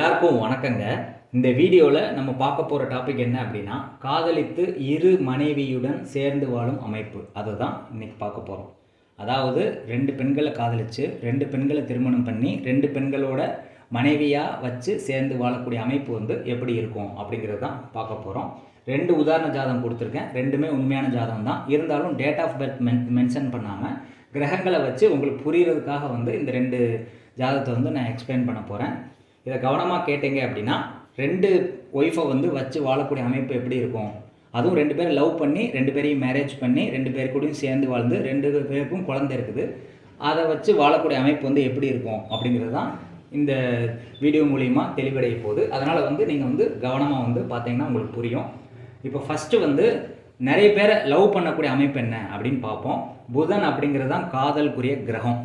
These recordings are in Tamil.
எல்லாருக்கும் வணக்கங்க. இந்த வீடியோவில் நம்ம பார்க்க போகிற டாபிக் என்ன அப்படின்னா, காதலித்து இரு மனைவியுடன் சேர்ந்து வாழும் அமைப்பு. அதை தான் இன்றைக்கி பார்க்க போகிறோம். அதாவது 2 பெண்களை காதலித்து 2 பெண்களை திருமணம் பண்ணி 2 பெண்களோட மனைவியாக வச்சு சேர்ந்து வாழக்கூடிய அமைப்பு எப்படி இருக்கும் அப்படிங்கிறது தான் பார்க்க போகிறோம். 2 உதாரண ஜாதகம் கொடுத்துருக்கேன். 2மே உண்மையான ஜாதகம் தான். இருந்தாலும் டேட் ஆஃப் பர்த் மென்ஷன் பண்ணாமல் கிரகங்களை வச்சு உங்களுக்கு புரிகிறதுக்காக இந்த 2 ஜாதகத்தை நான் எக்ஸ்பிளைன் பண்ண போகிறேன். இதை கவனமாக கேட்டீங்க அப்படின்னா 2 ஒய்ஃபை வச்சு வாழக்கூடிய அமைப்பு எப்படி இருக்கும், அதுவும் 2 பேரும் லவ் பண்ணி 2 பேரையும் மேரேஜ் பண்ணி 2 பேர் கூடயும் சேர்ந்து வாழ்ந்து 2 பேருக்கும் குழந்தை இருக்குது, அதை வச்சு வாழக்கூடிய அமைப்பு எப்படி இருக்கும் அப்படிங்கிறது தான் இந்த வீடியோ மூலிமா தெளிவடைய போகுது. அதனால் நீங்கள் கவனமாக பார்த்தீங்கன்னா உங்களுக்கு புரியும். இப்போ ஃபஸ்ட்டு நிறைய பேரை லவ் பண்ணக்கூடிய அமைப்பு என்ன அப்படின்னு பார்ப்போம். புதன் அப்படிங்கிறது தான் காதலுக்குரிய கிரகம்.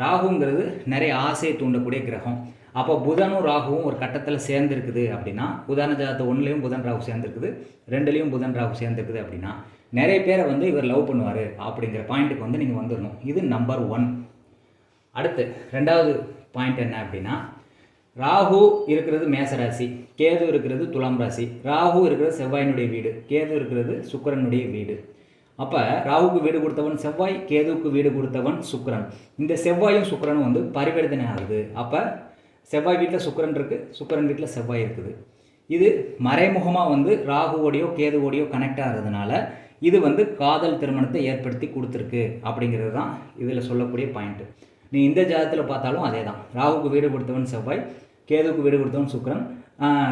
ராகுங்கிறது நிறைய ஆசையை தூண்டக்கூடிய கிரகம். அப்போ புதனும் ராகுவும் ஒரு கட்டத்தில் சேர்ந்துருக்குது அப்படின்னா, உதாரண ஜாதகத்தை 1லேயும் புதன் ராகு சேர்ந்துருக்குது, 2லேயும் புதன் ராகு சேர்ந்துருக்குது அப்படின்னா நிறைய பேரை இவர் லவ் பண்ணுவார் அப்படிங்கிற பாயிண்ட்டுக்கு நீங்கள் வந்துடணும். இது நம்பர் 1. அடுத்து 2வது பாயிண்ட் என்ன அப்படின்னா, ராகு இருக்கிறது மேசராசி, கேது இருக்கிறது துலாம் ராசி. ராகு இருக்கிறது செவ்வாயினுடைய வீடு, கேது இருக்கிறது சுக்கிரனுடைய வீடு. அப்போ ராகுக்கு வீடு கொடுத்தவன் செவ்வாய், கேதுவுக்கு வீடு கொடுத்தவன் சுக்கிரன். இந்த செவ்வாயும் சுக்கிரனும் பரிவர்த்தனை ஆகுது. அப்போ செவ்வாய் வீட்டில் சுக்கிரன் இருக்குது, சுக்கிரன் வீட்டில் செவ்வாய் இருக்குது. இது மறைமுகமாக ராகுவோடையோ கேதுவோடையோ கனெக்ட் ஆகிறதுனால இது காதல் திருமணத்தை ஏற்படுத்தி கொடுத்துருக்கு அப்படிங்கிறது தான் இதில் சொல்லக்கூடிய பாயிண்ட்டு. நீ இந்த ஜாதகத்தில் பார்த்தாலும் அதே தான். ராகுக்கு வீடு கொடுத்தவன் செவ்வாய், கேதுவுக்கு வீடு கொடுத்தவன் சுக்கிரன்.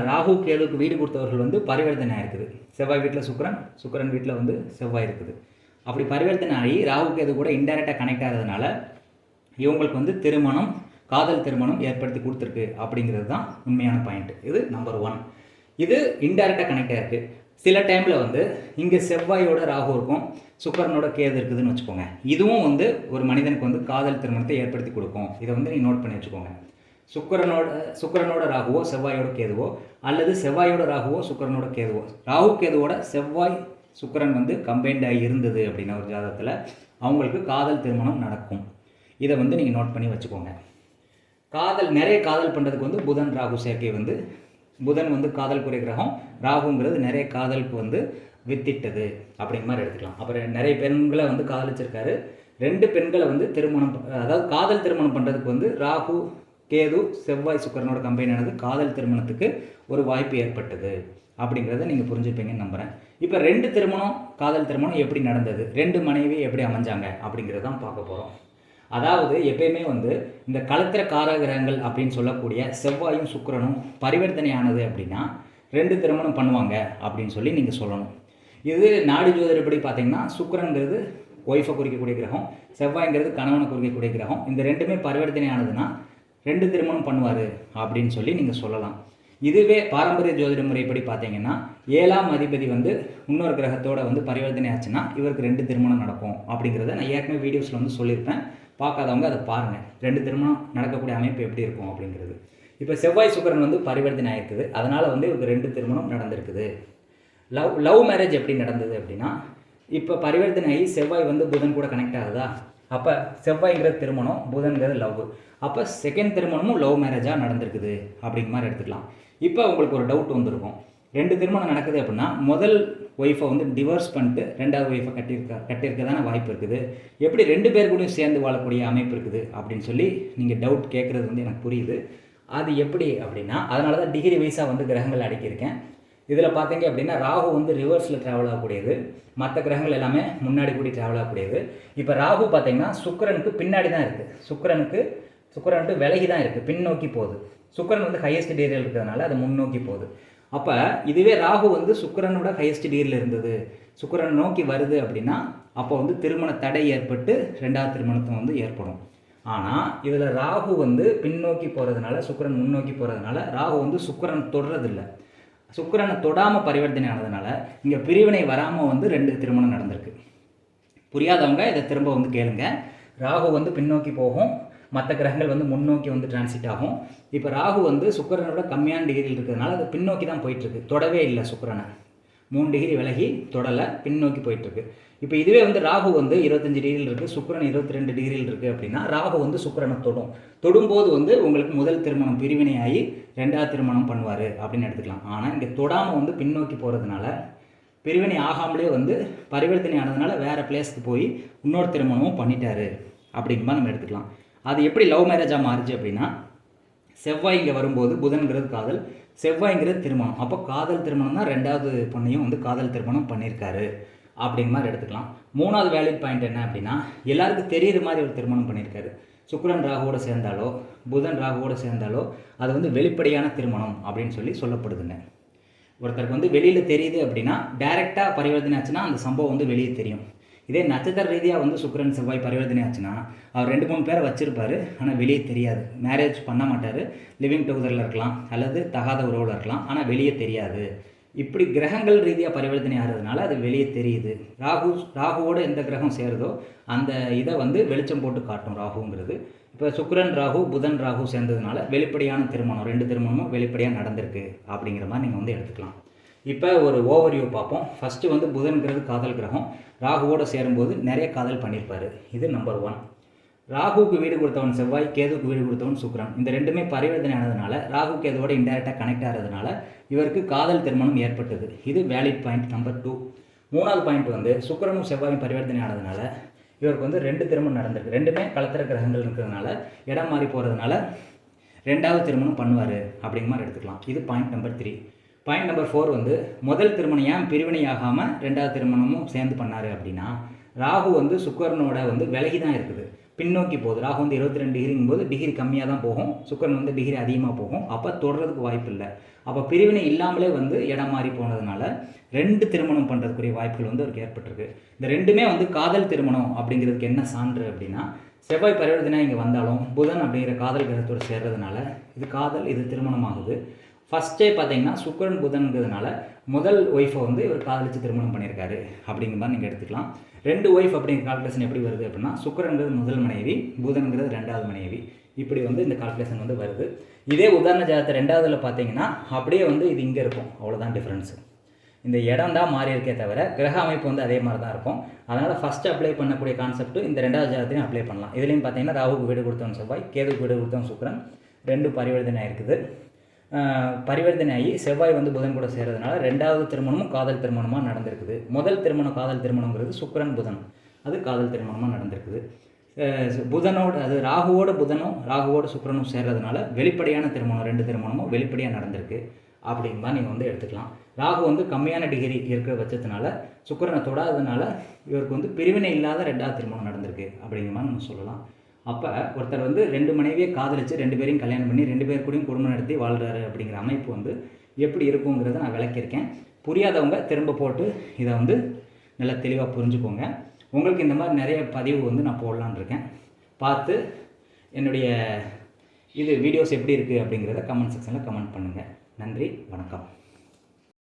ராகு கேதுவுக்கு வீடு கொடுத்தவர்கள் பரிவர்த்தனை இருக்குது. செவ்வாய் வீட்டில் சுக்கிரன், சுக்கிரன் வீட்டில் செவ்வாய் இருக்குது. அப்படி பரிவர்த்தனை ஆகி ராகு கேது கூட இன்டைரக்டாக கனெக்ட் ஆகிறதுனால இவங்களுக்கு திருமணம், காதல் திருமணம் ஏற்படுத்தி கொடுத்துருக்கு அப்படிங்கிறது தான் உண்மையான பாயிண்ட். இது நம்பர் 1. இது இன்டைரக்டாக கனெக்ட் ஆகிருக்கு. சில டைமில் இங்கே செவ்வாயோட ராகு இருக்கும், சுக்கிரனோட கேது இருக்குதுன்னு வச்சுக்கோங்க. இதுவும் ஒரு மனிதனுக்கு காதல் திருமணத்தை ஏற்படுத்தி கொடுக்கும். இதை நீங்கள் நோட் பண்ணி வச்சுக்கோங்க. சுக்கிரனோட ராகுவோ செவ்வாயோட கேதுவோ, அல்லது செவ்வாயோட ராகுவோ சுக்கிரனோட கேதுவோ, ராகு கேதுவோட செவ்வாய் சுக்கிரன் கம்பைண்டாக இருந்தது அப்படின்னா ஒரு ஜாதகத்தில் அவங்களுக்கு காதல் திருமணம் நடக்கும். இதை நீங்கள் நோட் பண்ணி வச்சுக்கோங்க. நிறைய காதல் பண்ணுறதுக்கு புதன் ராகு சேர்க்கை புதன் காதலுக்குரிய கிரகம், ராகுங்கிறது நிறைய காதலுக்கு வித்திட்டது அப்படிங்கிற மாதிரி எடுத்துக்கலாம். அப்புறம் நிறைய பெண்களை காதலிச்சிருக்காரு. 2 பெண்களை திருமணம், அதாவது காதல் திருமணம் பண்ணுறதுக்கு ராகு கேது செவ்வாய் சுக்கிரனோட கம்பைன் ஆனது காதல் திருமணத்துக்கு ஒரு வாய்ப்பு ஏற்பட்டது அப்படிங்கிறத நீங்கள் புரிஞ்சுப்பீங்கன்னு நம்புகிறேன். இப்போ 2 திருமணம், காதல் திருமணம் எப்படி நடந்தது, 2 மனைவி எப்படி அமைஞ்சாங்க அப்படிங்கிறது தான் பார்க்க போகிறோம். அதாவது எப்பயுமே இந்த களத்திர காரகிரகங்கள் அப்படின்னு சொல்லக்கூடிய செவ்வாயும் சுக்கிரனும் பரிவர்த்தனையானது அப்படின்னா 2 திருமணம் பண்ணுவாங்க அப்படின்னு சொல்லி நீங்கள் சொல்லணும். இது நாடி ஜோதிடப்படி பார்த்தீங்கன்னா சுக்கிரன்கிறது ஒய்ஃபை குறிக்கக்கூடிய கிரகம், செவ்வாய்ங்கிறது கணவனை குறிக்கக்கூடிய கிரகம். இந்த 2மே பரிவர்த்தனையானதுன்னா 2 திருமணம் பண்ணுவார் அப்படின்னு சொல்லி நீங்கள் சொல்லலாம். இதுவே பாரம்பரிய ஜோதிட முறைப்படி பார்த்தீங்கன்னா 7ஆம் அதிபதி இன்னொரு கிரகத்தோட பரிவர்த்தனை ஆச்சுன்னா இவருக்கு 2 திருமணம் நடக்கும் அப்படிங்கிறத நான் ஏற்கனவே வீடியோஸில் சொல்லியிருப்பேன். பார்க்காதவங்க அதை பாருங்கள். 2 திருமணம் நடக்கக்கூடிய அமைப்பு எப்படி இருக்கும் அப்படிங்கிறது. இப்போ செவ்வாய் சுக்கிரன் பரிவர்த்தனை ஆகிருக்குது, அதனால் இவருக்கு 2 திருமணம் நடந்திருக்குது. லவ் மேரேஜ் எப்படி நடந்தது அப்படின்னா, இப்போ பரிவர்த்தனை ஆகி செவ்வாய் புதன் கூட கனெக்ட் ஆகுதா, அப்போ செவ்வாய்ங்கிற திருமணம், புதன்கிறது லவ், அப்போ செகண்ட் திருமணமும் லவ் மேரேஜாக நடந்திருக்குது அப்படிங்கிற மாதிரி எடுத்துக்கலாம். இப்போ உங்களுக்கு ஒரு டவுட் வந்திருக்கும், 2 திருமணம் நடக்குது அப்படின்னா முதல் ஒய்ஃபை டிவோர்ஸ் பண்ணிட்டு 2வது ஒய்ஃபை கட்டியிருக்க தானே வாய்ப்பு இருக்குது, எப்படி 2 பேர் கூடயும் சேர்ந்து வாழக்கூடிய அமைப்பு இருக்குது அப்படின்னு சொல்லி நீங்கள் டவுட் கேட்குறது எனக்கு புரியுது. அது எப்படி அப்படின்னா, அதனால தான் டிகிரி வைஸாக கிரகங்கள் அடக்கியிருக்கேன். இதில் பார்த்தீங்க அப்படின்னா ராகு ரிவர்ஸில் ட்ராவல் ஆகக்கூடியது, மற்ற கிரகங்கள் எல்லாமே முன்னாடி கூடி ட்ராவல் ஆகக்கூடியது. இப்போ ராகு பார்த்தீங்கன்னா சுக்கிரனுக்கு பின்னாடி தான் இருக்குது, சுக்கிரனுக்கு விலகி தான் இருக்குது, பின்னோக்கி போகுது. சுக்கிரன் ஹையஸ்ட் டிகிரியில் இருக்கிறதுனால அது முன்னோக்கி போகுது. அப்போ இதுவே ராகு சுக்கிரனோட ஹையஸ்ட் டிகிரியில் இருந்தது, சுக்கிரன் நோக்கி வருது அப்படின்னா அப்போ திருமண தடை ஏற்பட்டு 2வது திருமணத்தை ஏற்படும். ஆனால் இதில் ராகு பின்னோக்கி போகிறதுனால, சுக்கிரன் முன்னோக்கி போகிறதுனால ராகு சுக்கிரன் தொடுறதில்லை, சுக்கிரனை தொடாமல் பரிவர்த்தனை ஆனதுனால இங்கே பிரிவினை வராமல் 2 திருமணம் நடந்திருக்கு. புரியாதவங்க இதை திரும்ப கேளுங்க. ராகு பின்னோக்கி போகும், மற்ற கிரகங்கள் முன்னோக்கி டிரான்சிட் ஆகும். இப்போ ராகு சுக்கிரனோட கம்மியான டிகிரியில் இருக்கிறதுனால அது பின்னோக்கி தான் போயிட்டுருக்கு, தொடவே இல்லை சுக்கிரனை. 3 டிகிரி விலகி தொடலை, பின்னோக்கி போயிட்டுருக்கு. இப்போ இதுவே வந்து ராகு வந்து 25 டிகிரியில் இருக்குது, சுக்கிரன் 22 டிகிரியில் இருக்குது அப்படின்னா ராகு வந்து சுக்கிரனை தொடும்போது வந்து உங்களுக்கு முதல் திருமணம் பிரிவினையாகி 2வது திருமணம் பண்ணுவார் அப்படின்னு எடுத்துக்கலாம். ஆனால் இங்கே தொடாமல் வந்து பின்னோக்கி போகிறதுனால பிரிவினை ஆகாமலே வந்து பரிவர்த்தனை ஆனதுனால வேறு பிளேஸ்க்கு போய் இன்னொரு திருமணமும் பண்ணிட்டாரு அப்படிங்கிற மாதிரி நம்ம எடுத்துக்கலாம். அது எப்படி லவ் மேரேஜாக மாறுச்சு அப்படின்னா, செவ்வாய் இங்கே வரும்போது புதன்கிறது காதல், செவ்வாய்ங்கிறது திருமணம். அப்போ காதல் திருமணம் தான் 2வது பொண்ணையும் வந்து காதல் திருமணம் பண்ணியிருக்காரு அப்படிங்கிற மாதிரி எடுத்துக்கலாம். 3வது வேலிட் பாயிண்ட் என்ன அப்படின்னா, எல்லாருக்கும் தெரிகிற மாதிரி ஒரு திருமணம் பண்ணியிருக்காரு. சுக்கிரன் ராகுவோடு சேர்ந்தாலோ புதன் ராகுவோடு சேர்ந்தாலோ அது வந்து வெளிப்படையான திருமணம் அப்படின்னு சொல்லப்படுதுங்க. ஒருத்தருக்கு வந்து வெளியில் தெரியுது அப்படின்னா டைரெக்டாக பரிவர்த்தனை ஆச்சுன்னா அந்த சம்பவம் வந்து வெளியே தெரியும். இதே நட்சத்திர ரீதியாக வந்து சுக்கிரன் செவ்வாய் பரிவர்த்தனை ஆச்சுன்னா அவர் 2-3 பேரை வச்சுருப்பார், ஆனால் வெளியே தெரியாது. மேரேஜ் பண்ண மாட்டார், லிவிங் டுகெதரில் இருக்கலாம் அல்லது தகாத உறவில் இருக்கலாம், ஆனால் வெளியே தெரியாது. இப்படி கிரகங்கள் ரீதியாக பரிவர்த்தனை ஆகிறதுனால அது வெளியே தெரியுது. ராகுவோடு எந்த கிரகம் சேருதோ அந்த இதை வந்து வெளிச்சம் போட்டு காட்டும் ராகுங்கிறது. இப்போ சுக்கிரன் ராகு புதன் ராகு சேர்ந்ததுனால வெளிப்படையான திருமணம், 2 திருமணமும் வெளிப்படையாக நடந்திருக்கு அப்படிங்கிற மாதிரி நீங்கள் வந்து எடுத்துக்கலாம். இப்போ ஒரு ஓவர்வியூ பார்ப்போம். ஃபஸ்ட்டு வந்து புதன்கிறது காதல் கிரகம், ராகுவோடு சேரும்போது நிறைய காதல் பண்ணியிருப்பார். இது நம்பர் 1. ராகுவுக்கு வீடு கொடுத்தவன் செவ்வாய், கேதுவுக்கு வீடு கொடுத்தவன் சுக்கிரன். இந்த ரெண்டுமே பரிவர்த்தனை ஆனதுனால ராகு கேதுவோட இன்டெரக்டாக கனெக்ட் ஆகிறதுனால இவருக்கு காதல் திருமணம் ஏற்பட்டது. இது வேலிட் பாயிண்ட் நம்பர் 2. 3வது பாயிண்ட் வந்து சுக்கிரனும் செவ்வாயும் பரிவர்த்தனை ஆனதுனால இவருக்கு வந்து 2 திருமணம் நடந்திருக்கு. ரெண்டுமே கலத்திர கிரகங்கள் இருக்கிறதுனால இடம் மாறி போகிறதுனால 2வது திருமணம் பண்ணுவார் அப்படிங்கிற மாதிரி எடுத்துக்கலாம். இது பாயிண்ட் நம்பர் 3. பாயிண்ட் நம்பர் 4 வந்து முதல் திருமணம் ஏன் பிரிவினை ஆகாமல் 2வது திருமணமும் சேர்ந்து பண்ணார் அப்படின்னா, ராகு வந்து சுக்கிரனோட வந்து விலகி தான் இருக்குது, பின்னோக்கி போகுது. ராகு வந்து 22 டிகிரிங்கும் போது டிகிரி கம்மியாக தான் போகும், சுக்கிரன் வந்து டிகிரி அதிகமாக போகும். அப்போ தொடர்றதுக்கு வாய்ப்பு இல்லை. அப்போ பிரிவினை இல்லாமலே வந்து இடம் மாறி போனதுனால 2 திருமணம் பண்ணுறதுக்குரிய வாய்ப்புகள் வந்து அவருக்கு ஏற்பட்டிருக்கு. இந்த ரெண்டுமே வந்து காதல் திருமணம் அப்படிங்கிறதுக்கு என்ன சான்று அப்படின்னா, செவ்வாய் பரிவர்த்தனை இங்கே வந்தாலும் புதன் அப்படிங்கிற காதல் கிரகத்தோடு சேர்றதுனால இது காதல், இது திருமணம் ஆகுது. ஃபஸ்ட்டே பார்த்தீங்கன்னா சுக்கிரன் புதன்கிறதுனால முதல் ஒய்ஃபை வந்து இவர் காதலிச்சு திருமணம் பண்ணியிருக்காரு அப்படிங்கிற மாதிரி நீங்கள் எடுத்துக்கலாம். 2 ஒய்ஃப் அப்படிங்கிற கால்குலேஷன் எப்படி வருது அப்படின்னா, சுக்கிரன்கிறது முதல் மனைவி, புதன்கிறது 2வது மனைவி. இப்படி வந்து இந்த கால்குலேஷன் வந்து வருது. இதே உதாரண ஜாதகத்தை 2வதுல பார்த்தீங்கன்னா அப்படியே வந்து இது இங்கே இருக்கும், அவ்வளோதான் டிஃப்ரென்ஸு. இந்த இடம் தான் மாறி இருக்கே தவிர கிரக அமைப்பு வந்து அதே மாதிரி தான் இருக்கும். அதனால் ஃபஸ்ட்டு அப்ளை பண்ணக்கூடிய கான்செப்ட் இந்த 2வது ஜாதகத்தையும் அப்ளை பண்ணலாம். இதுலேயும் பார்த்தீங்கன்னா ராகுக்கு வீடு கொடுத்தவன் செவ்வாய், கேதுக்கு வீடு கொடுத்தவன் சுக்கிரன், 2 பரிவர்த்தனை இருக்குது. பரிவர்த்தனை ஆகி செவ்வாய் வந்து புதன் கூட சேர்றதுனால 2வது திருமணமும் காதல் திருமணமாக நடந்திருக்குது. முதல் திருமணம் காதல் திருமணங்கிறது சுக்கிரன் புதன், அது காதல் திருமணமாக நடந்திருக்குது. புதனோடு அது ராகுவோட புதனும் ராகுவோட சுக்கிரனும் சேர்றதுனால வெளிப்படையான திருமணம், 2 திருமணமும் வெளிப்படையாக நடந்திருக்கு அப்படின்பா நீங்கள் வந்து எடுத்துக்கலாம். ராகு வந்து கம்மியான டிகிரி இருக்கிற பட்சத்தினால சுக்கிரனை தொடாததுனால இவருக்கு வந்து பிரிவினை இல்லாத 2வது திருமணம் நடந்திருக்கு அப்படிங்கிற மாதிரி நம்ம சொல்லலாம். அப்போ ஒருத்தர் வந்து 2 மனைவியை காதலிச்சு 2 பேரையும் கல்யாணம் பண்ணி 2 பேர் கூடயும் குடும்பம் நடத்தி வாழ்கிறாரு அப்படிங்கிற அமைப்பு வந்து எப்படி இருக்குங்கிறத நான் விளக்கியிருக்கேன். புரியாதவங்க திரும்ப போட்டு இதை வந்து நல்லா தெளிவாக புரிஞ்சுக்கோங்க. உங்களுக்கு இந்த மாதிரி நிறைய பதிவு வந்து நான் போடலான்னு இருக்கேன். பார்த்து என்னுடைய வீடியோஸ் எப்படி இருக்குது அப்படிங்கிறத கமெண்ட் செக்ஷனில் கமெண்ட் பண்ணுங்கள். நன்றி, வணக்கம்.